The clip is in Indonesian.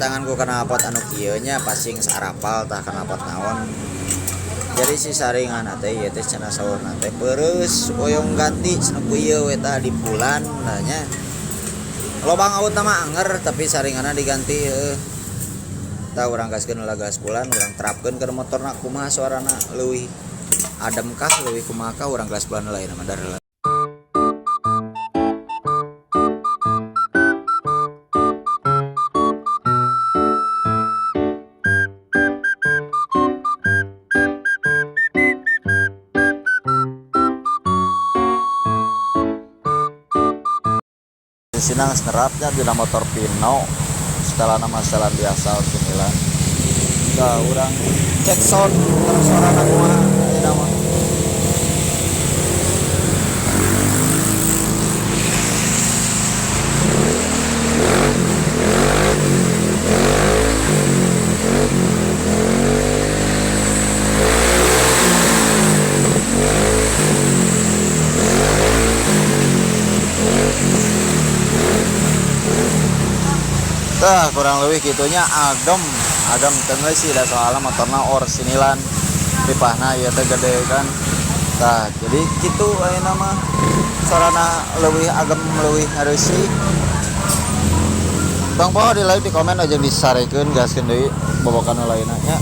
tanganku kena pot anu kieu nya passing sarapal tah kena pot naon. Jadi si saringan teh ieu teh cenah saurna teh beureuss oyong ganti cenah ku ieu we tah di bulan nya. Lobang aut nama anger tapi saringanna diganti tah urang gaskeun heula gas bulan urang terapkeun ke motorna kumaha suarana leuwih adem kah leuwih kumaha kah urang gas bulan heula mah dar heula. Sinang nerapnya di motor Pino setelah nama setelan biasa sembilan nah orang cek sound terus suara kumaha ini nama tah kurang lebih gitunya agem tengah sih dah soalnya motorna orsinilan pipahna ya teh gede kan tah jadi gitu ayeuna mah sarana leuwih agem leuwih ngareusi Bang Poho di live di komen aja disarekeun gaskeun deui bobokan lainna nya.